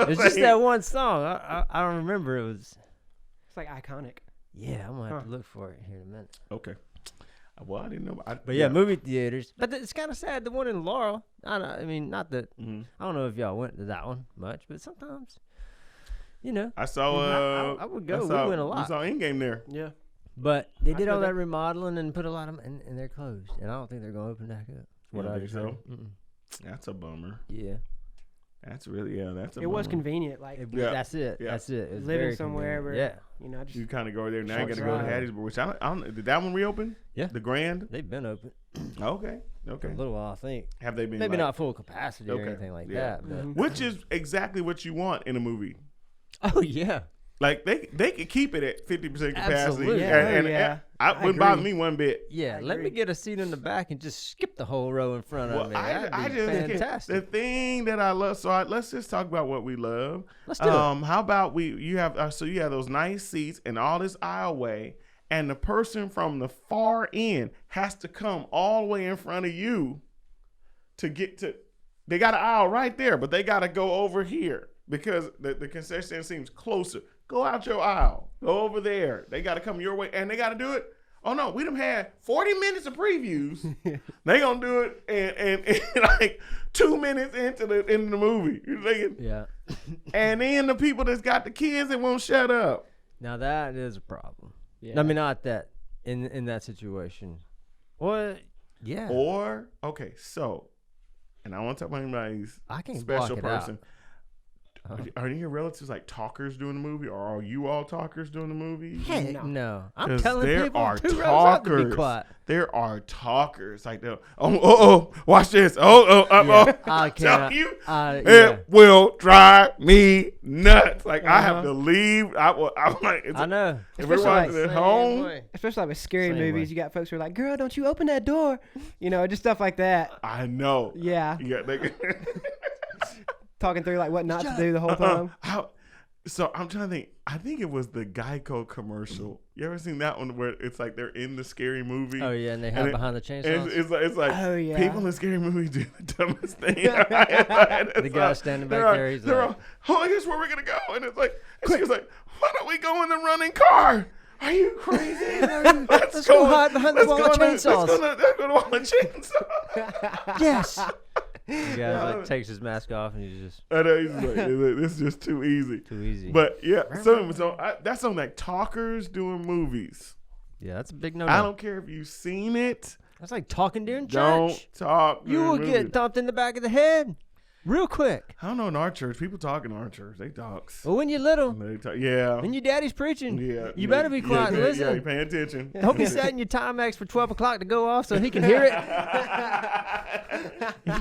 it's just that one song. I don't remember. It's like iconic. Yeah, I'm gonna have to look for it here in a minute. Okay. Well, I didn't know. But yeah, movie theaters. But it's kind of sad. The one in Laurel. I mean, not that. I don't know if y'all went to that one much, but sometimes, I saw. I would go. We went a lot. We saw Endgame there. Yeah. But they did all that remodeling and put a lot of them, and they're closed. And I don't think they're gonna open back up. What I think so? That's a bummer. Yeah. That's really that's a. It was convenient, like that's it. Yeah. That's it. It's living somewhere where just you kind of go there. Now you got to go to Hattiesburg, which I don't. Did that one reopen? Yeah, the Grand. They've been open. Okay. A little while, I think. Have they been? Maybe not full capacity or anything like that, but which is exactly what you want in a movie. Oh yeah. Like they could keep it at 50% capacity. Absolutely. And I wouldn't bother me one bit. Yeah, let me get a seat in the back and just skip the whole row in front of me. I just fantastic. The thing that I love. So let's just talk about what we love. Let's do it. How about you have those nice seats and all this aisleway, and the person from the far end has to come all the way in front of you to get to. They got an aisle right there, but they got to go over here because the concession stand seems closer. Go out your aisle. Go over there. They got to come your way, and they got to do it. Oh no, we done had 40 minutes of previews. They gonna do it and like 2 minutes into the movie. You thinking? Yeah. And then the people that's got the kids that won't shut up. Now that is a problem. Yeah. I mean, not that in that situation. Well, yeah. Or so, and I want to talk about anybody's special person. Are any of your relatives like talkers during the movie, or are you all talkers during the movie? Heck no. I'm telling people are two rows up to be quiet. There are talkers like watch this. I'm telling you, it will drive me nuts. Like I have to leave. I'm like, I know. If we're watching at home, especially like with scary movies, you got folks who are like, "Girl, don't you open that door," just stuff like that. I know. Yeah. Yeah. Talking through like what not to do the whole time. So I'm trying to think. I think it was the Geico commercial. You ever seen that one where it's like they're in the scary movie? Oh yeah, and they hide behind the chainsaws. It's like oh, yeah. People in the scary movie do the dumbest thing. The guy standing back there, he's like, here's where we're gonna go, and it's like, and she was like, why don't we go in the running car? Are you crazy? Let's go hide behind the wall of chainsaws. Let's go to wall of chainsaws. Yes. The guy takes his mask off and he's just. I know he's like, this is just too easy. Too easy. But yeah, so that's on like talkers doing movies. Yeah, that's a big no. I don't care if you've seen it. That's like talking during church. Don't talk. You will get thumped in the back of the head. Real quick. I don't know in our church. People talk in our church. They talk. Well, when you're little. Yeah. When your daddy's preaching. Yeah. You better be quiet and listen. Yeah, you paying attention. I hope you're setting your Timex for 12 o'clock to go off so he can hear it.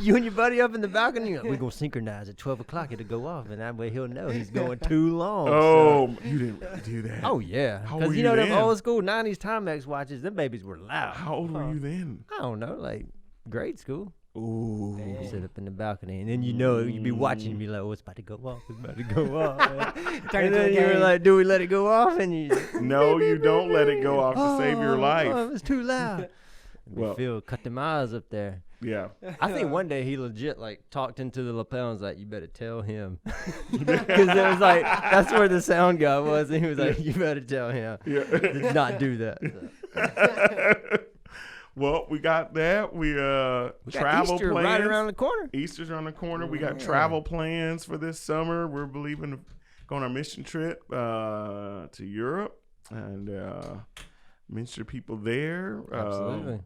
You and your buddy up in the balcony, we're going to synchronize at 12 o'clock. It'll go off, and that way he'll know he's going too long. Oh, so. You didn't really do that. Oh, yeah. Because you know them old school 90s Timex watches, them babies were loud. How old were you then? I don't know, like grade school. Ooh. You sit up in the balcony, and then you'd be watching, and be like, "Oh, it's about to go off. It's about to go off." And then you were like, "Do we let it go off?" And you, no, you don't let it go off to save your life. Oh, it's too loud. Well, Phil cut them eyes up there. Yeah. I think one day he legit like talked into the lapel and was like, "You better tell him," because it was like that's where the sound guy was, and he was like, "You better tell him, to not do that." So. Well, we got that. We travel Easter plans right around the corner. Easter's around the corner. We got travel plans for this summer. We're believing to go on our mission trip to Europe and minister people there. Absolutely.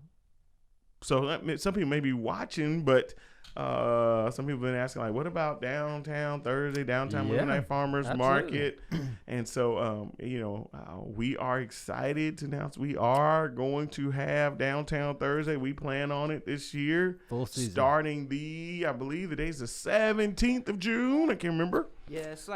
So some people may be watching, but some people have been asking, like, what about downtown Thursday, downtown Midnight Farmers Market? And so, we are excited to announce we are going to have downtown Thursday. We plan on it this year. Full season. Starting I believe the day's the 17th of June. I can't remember. Yeah, it's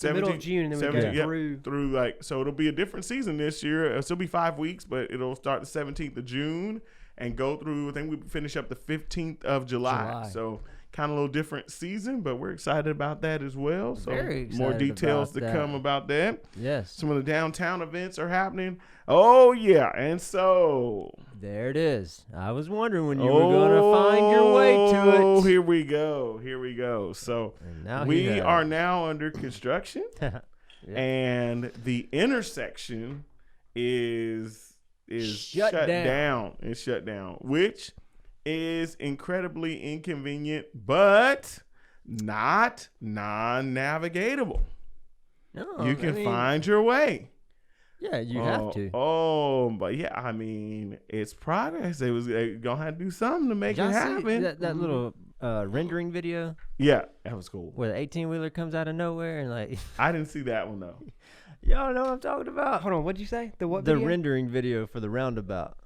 the middle of June, and then we go through so it'll be a different season this year. It'll still be 5 weeks, but it'll start the 17th of June and go through. I think we finish up the 15th of July. So kind of a little different season, but we're excited about that as well. So Very excited more details about to that. come about that. Yes. Some of the downtown events are happening. Oh, yeah. And so there it is. I was wondering when you were going to find your way to it. Oh, here we go. So we are now under construction. And the intersection is shut down. It's shut down, which is incredibly inconvenient, but not non-navigatable. No, you can find your way. Yeah, you have to. But yeah, I mean, it's progress. They gonna have to do something to make it happen. That little rendering video. Yeah, that was cool. Where the 18-wheeler comes out of nowhere and like. I didn't see that one though. Y'all know what I'm talking about. Hold on, what'd you say? The rendering video for the roundabout.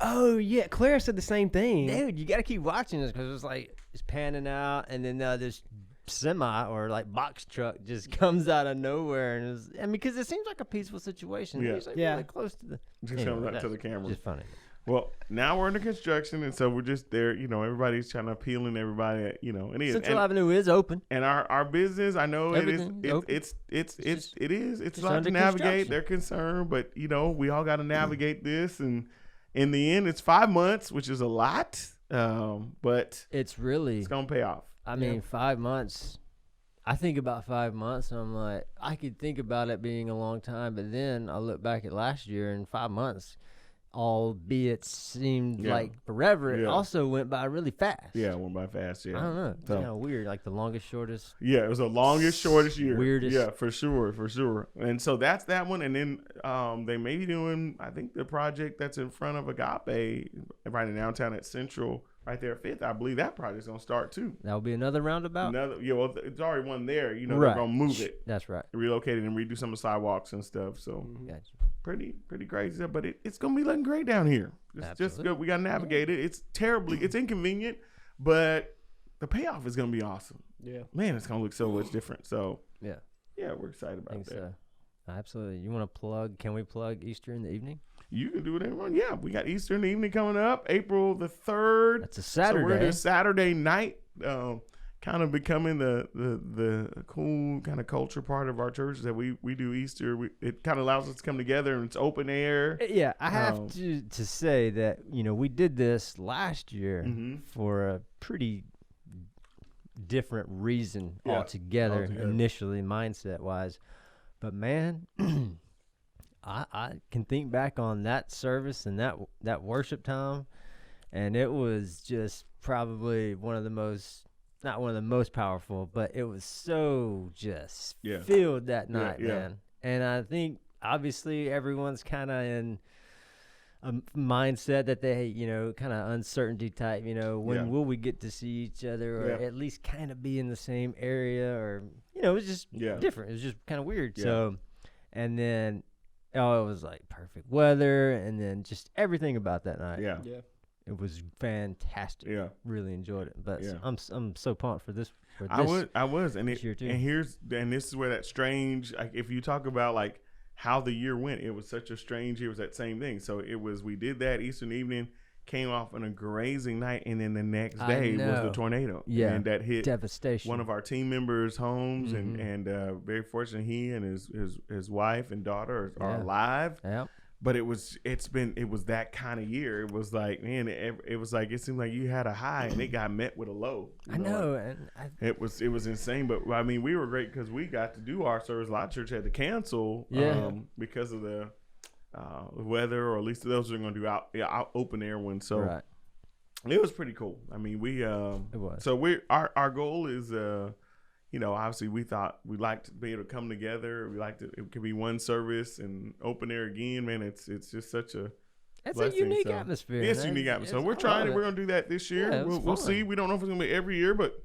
Oh yeah, Claire said the same thing. Dude, you gotta keep watching this because it's panning out, and then this semi or like box truck just comes out of nowhere, and because it seems like a peaceful situation. Yeah, he's like really close to the. Just comes out to the camera. Just funny. Well, now we're under construction, and so we're just there. Everybody's trying to appeal and everybody. And it is. Central Avenue is open, and our business. I know it is. It's a lot to navigate. They're concerned, but we all got to navigate this, and in the end, it's 5 months, which is a lot. But it's gonna pay off. I mean, 5 months. I think about 5 months, and I'm like, I could think about it being a long time, but then I look back at last year, and 5 months. Albeit seemed like forever, it also went by really fast. Yeah, it went by fast. Yeah, I don't know. It's kind of weird, like the longest, shortest. Yeah, it was the longest, shortest year. Weirdest. Yeah, for sure. And so that's that one. And then they may be doing, I think, the project that's in front of Agape, right in downtown at Central, right there at 5th. I believe that project's gonna start too. That'll be another roundabout. Well, it's already one there. They're gonna move it. That's right. Relocate it and redo some of the sidewalks and stuff. So. Gotcha. Pretty crazy, but it's gonna be looking great down here. It's just good. We gotta navigate it. It's it's inconvenient, but the payoff is gonna be awesome. Yeah, man, it's gonna look so much different. So yeah, we're excited about that. So. Absolutely. You want to plug? Can we plug Easter in the evening? You can do whatever you want. Yeah, we got Easter in the evening coming up, April the 3rd. That's a Saturday. So we're doing Saturday night. Kind of becoming the cool kind of culture part of our church that we do Easter. It kind of allows us to come together and it's open air. Yeah, I have to say that we did this last year for a pretty different reason altogether initially, mindset wise. But man, I can think back on that service and that worship time, and it was just probably one of the most. Not one of the most powerful, but it was so just filled that night, man. And I think obviously everyone's kind of in a mindset that they, kind of uncertainty type, when will we get to see each other or at least kind of be in the same area or, it was just different. It was just kind of weird. Yeah. So, and then, it was like perfect weather and then just everything about that night. Yeah. It was fantastic. Yeah, really enjoyed it. But I'm so pumped for this. I was, and this is where that strange. Like, if you talk about like how the year went, it was such a strange year. It was that same thing. So we did that Eastern evening, came off on a grazing night, and then the next day was the tornado. Yeah, and that hit devastation. One of our team members' homes, and very fortunate he and his wife and daughter are alive. Yeah. But it was that kind of year. It was like, man, it was like, it seemed like you had a high and it got met with a low. I know. And it was insane. But I mean, we were great because we got to do our service. A lot of church had to cancel because of the weather, or at least those are going to do out open air ones. So it was pretty cool. I mean, it was. So our goal is, obviously we thought we'd like to be able to come together. It could be one service and open air again, man. It's just such a blessing. A unique atmosphere. It's a unique atmosphere. So we're trying it. We're going to do that this year. Yeah, we'll see. We don't know if it's going to be every year, but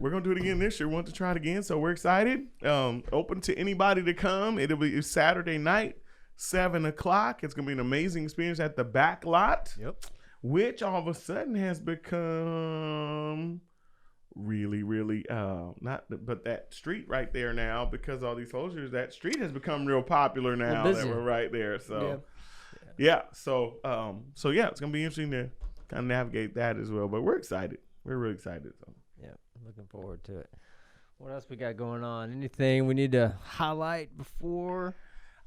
we're going to do it again this year. We want to try it again. So we're excited. Open to anybody to come. It'll be Saturday night, 7:00. It's going to be an amazing experience at the back lot, which all of a sudden has become really but that street right there now, because all these closures, that street has become real popular now that we're right there. So so it's gonna be interesting to kind of navigate that as well, but we're excited. We're really excited. So. Yeah. looking forward to it. What else we got going on? Anything we need to highlight before?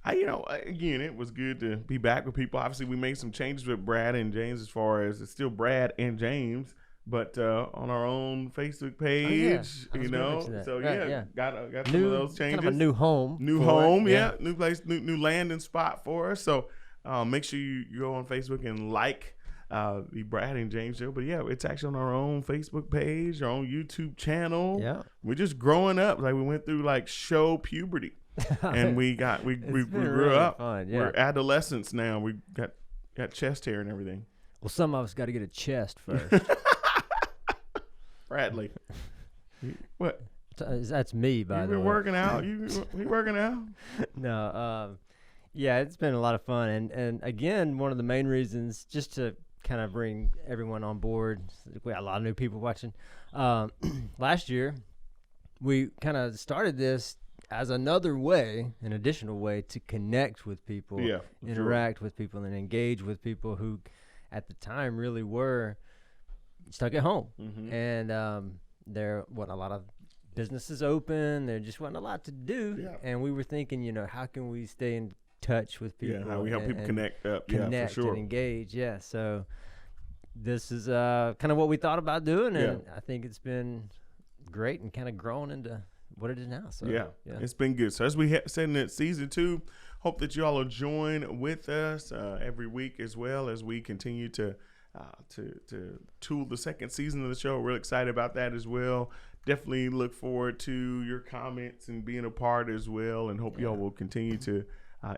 Again, it was good to be back with people. Obviously, we made some changes with Brad and James as far as it's still Brad and James, but on our own Facebook page, So got some of those changes. Kind of a new home. New home, new place, new landing spot for us. So make sure you go on Facebook and like the Brad and James show. But yeah, it's actually on our own Facebook page, our own YouTube channel. Yeah, we're just growing up. Like we went through like show puberty. And we grew really up. Fun, yeah. We're adolescents now. We got chest hair and everything. Well, some of us got to get a chest first. Bradley, what? That's me, by the way. You been working out? You working out? No. Yeah, it's been a lot of fun, and again, one of the main reasons, just to kind of bring everyone on board. We got a lot of new people watching. Last year, we kind of started this as an additional way to connect with people, interact with people, and engage with people who at the time really were stuck at home. Mm-hmm. And there wasn't a lot of businesses open. There just wasn't a lot to do. Yeah. And we were thinking, how can we stay in touch with people? Yeah, how we help people connect up. Connect for sure. and engage. Yeah, so this is kind of what we thought about doing, and I think it's been great and kind of grown into what it is now. So yeah, it's been good. So as we said in season 2, hope that you all will join with us every week as well as we continue to tool the second season of the show. We're excited about that as well. Definitely look forward to your comments and being a part as well, and hope y'all will continue to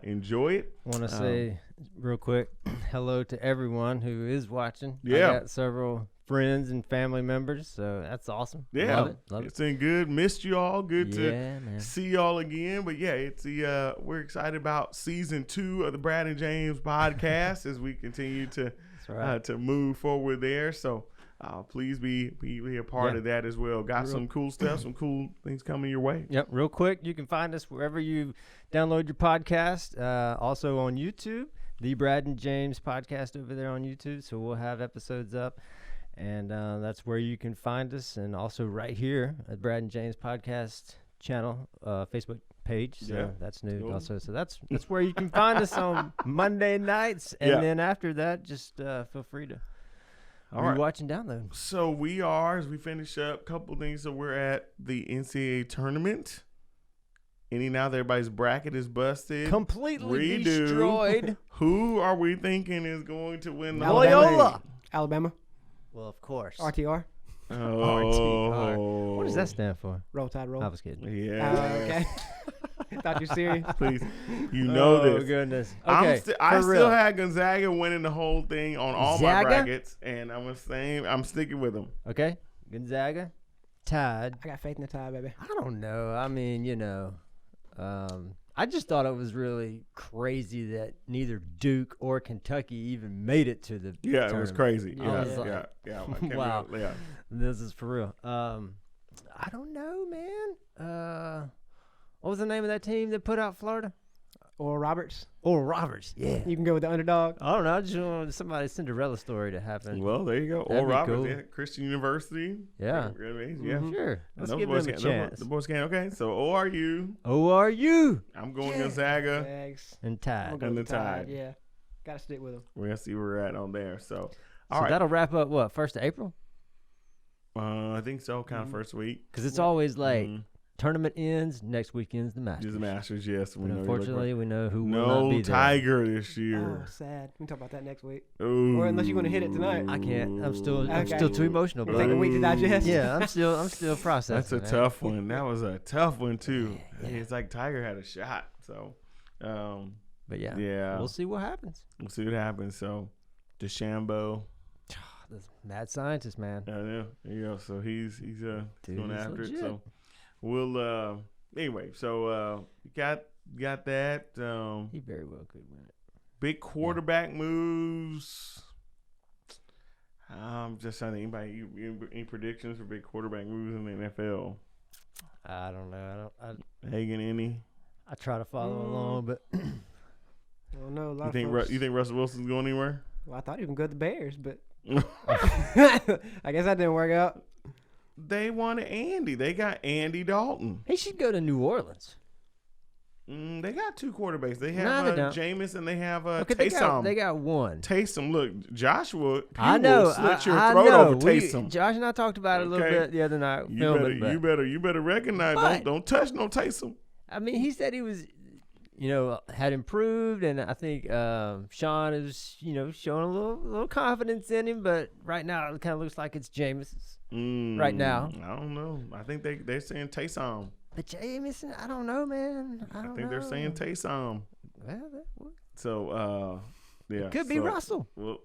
enjoy it. I want to say real quick hello to everyone who is watching. Yeah, I got several friends and family members, so that's awesome. Yeah, love it. It's been good. Missed you all. Good to see y'all again. But yeah, it's we're excited about season 2 of the Brad and James podcast as we continue to move forward there. So please be a part of that as well. Got some cool stuff, some cool things coming your way. Yep. Real quick, you can find us wherever you download your podcast. Also on YouTube, the Brad and James podcast over there on YouTube. So we'll have episodes up. And that's where you can find us, and also right here at Brad and James podcast channel, Facebook page. So that's new also. So that's where you can find us on Monday nights, and then after that, just feel free to watch and download. So we are, as we finish up, a couple things. So we're at the NCAA tournament. Now everybody's bracket is busted, completely destroyed. Who are we thinking is going to win the Alabama. Well, of course. RTR. Oh. RTR. What does that stand for? Roll Tide Roll. I was kidding. Yeah. Okay. Thought you serious? Please. You know this. Oh, goodness. Okay. I still had Gonzaga winning the whole thing on all my brackets, and I'm sticking with them. Okay. Gonzaga. Tide. I got faith in the Tide, baby. I don't know. I mean, I just thought it was really crazy that neither Duke or Kentucky even made it to the tournament. It was crazy. Wow. This is for real. I don't know, man. What was the name of that team that put out Florida? Oral Roberts. Oral Roberts, yeah. You can go with the underdog. I don't know. I just wanted somebody's Cinderella story to happen. Well, there you go. Oral Roberts, Christian University. Yeah. Sure. Let's give them a chance. The boys can. Okay, so ORU. I'm going Gonzaga. And Tide. And the Tide. Yeah. Got to stick with them. We're going to see where we're at on there. So that'll wrap up, 1st of April? I think so, kind of first week. Because it's always like... Tournament ends, next weekend's the Masters. The Masters, yes. Unfortunately, we know who will not be there. No Tiger this year. Oh, sad. We can talk about that next week. Ooh. Or unless you want to hit it tonight. I can't. I'm still too emotional. Take a week to digest. Yeah, I'm still processing. That's a tough one. That was a tough one too. Yeah. It's like Tiger had a shot. So, but yeah, we'll see what happens. So, DeChambeau. The mad scientist, man. I know. Yeah. So he's going after it. So. We'll anyway. So got that. He very well could win it. Big quarterback moves. I'm just trying to think. Any predictions for big quarterback moves in the NFL? I don't know. Hagen, any? I try to follow along, but I don't know. You think Russell Wilson's going anywhere? Well, I thought he was going to go to the Bears, but I guess that didn't work out. They wanted Andy. They got Andy Dalton. He should go to New Orleans. They got 2 quarterbacks. They have Jameis and they have Taysom. They got one. Taysom, look, Joshua. I know. Will slit your throat over Taysom. Josh and I talked about it a little bit the other night. You better recognize. Don't touch no Taysom. I mean, he said he was, had improved, and I think Sean is, showing a little confidence in him. But right now, it kind of looks like it's Jameis. Right now, I don't know. I think they're saying Taysom. But Jameis, I don't know, man. I think they're saying Taysom. Well, so, yeah. It could be Russell. Well,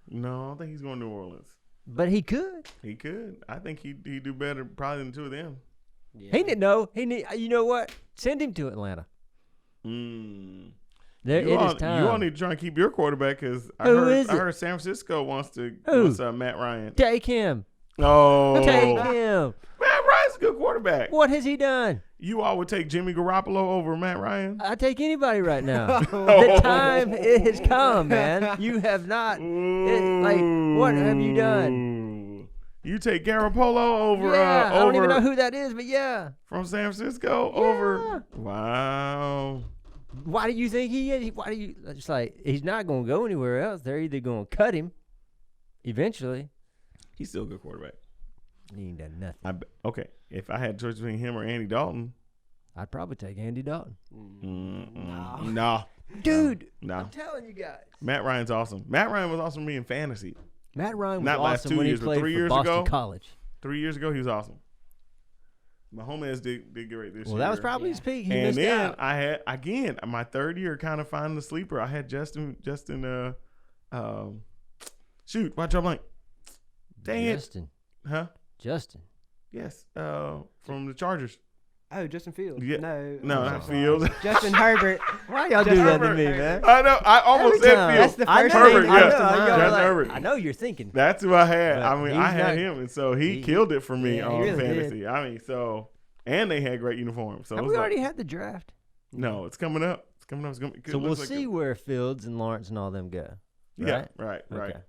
no, I don't think he's going to New Orleans. But he could. He could. I think he'd do better probably than 2 of them. Yeah. You know what? Send him to Atlanta. It is time. You all need to try and keep your quarterback because I heard San Francisco wants Matt Ryan. Take him. Oh. Take him. Matt Ryan's a good quarterback. What has he done? You all would take Jimmy Garoppolo over Matt Ryan? I take anybody right now. The time has come, man. You have not. What have you done? You take Garoppolo over. I don't even know who that is, but yeah. From San Francisco over. Wow. Why do you think he is? It's like he's not going to go anywhere else. They're either going to cut him eventually. He's still a good quarterback. He ain't done nothing. Okay, if I had a choice between him or Andy Dalton, I'd probably take Andy Dalton. No. Dude, no. I'm telling you guys. Matt Ryan's awesome. Matt Ryan was awesome to me in fantasy. Matt Ryan was not awesome last 2 when years, he played but 3 for years Boston ago. College. 3 years ago, he was awesome. Mahomes did great this year. Well, that was probably his peak. He and missed then out. I had, again, my 3rd year kind of finding the sleeper. I had Justin, shoot, watch your blank. Dang Justin. it. Huh? Justin. Yes, from the Chargers. Oh, Justin Fields. Yeah. No, not Fields. Justin Herbert. Why y'all do that to me, man? I know. I almost said Fields. That's the first Herbert, thing. Justin Herbert. I know you're thinking. That's who I had. But I mean, I had him, and so he killed it for me on really fantasy. did. I mean, and they had great uniforms. So Have we already had the draft? No, it's coming up. It's coming up. It's going to be good. So we'll see where Fields and Lawrence and all them go. Right? Yeah, right. Okay.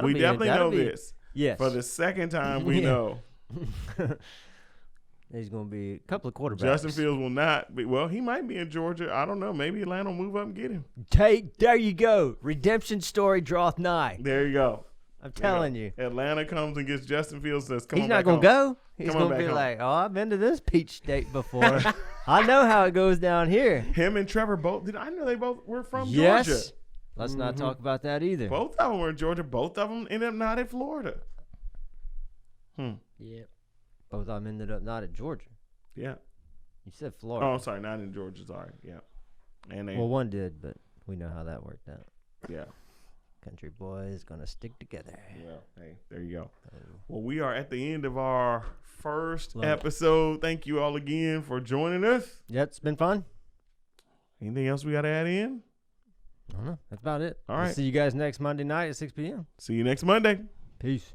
We definitely know this. Yes. For the second time, we know. There's going to be a couple of quarterbacks. Justin Fields will not be. Well, he might be in Georgia. I don't know. Maybe Atlanta will move up and get him. There you go. Redemption story draweth nigh. There you go. I'm telling you. Atlanta comes and gets Justin Fields. Says, "Come on back He's not going to go. He's going to be home." like, I've been to this peach state before. I know how it goes down here. Him and Trevor both. I know they both were from Yes. Georgia. Let's not talk about that either. Both of them were in Georgia. Both of them ended up not in Florida. Yep. Both of them ended up not at Georgia. Yeah. You said Florida. Oh, sorry, not in Georgia. Sorry. Yeah. And well, one did, but we know how that worked out. Yeah. Country boys gonna stick together. Well, hey, there you go. Well, we are at the end of our first episode. Thank you all again for joining us. Yep, it's been fun. Anything else we got to add in? I don't know. That's about it. All right. We'll see you guys next Monday night at 6 p.m. See you next Monday. Peace.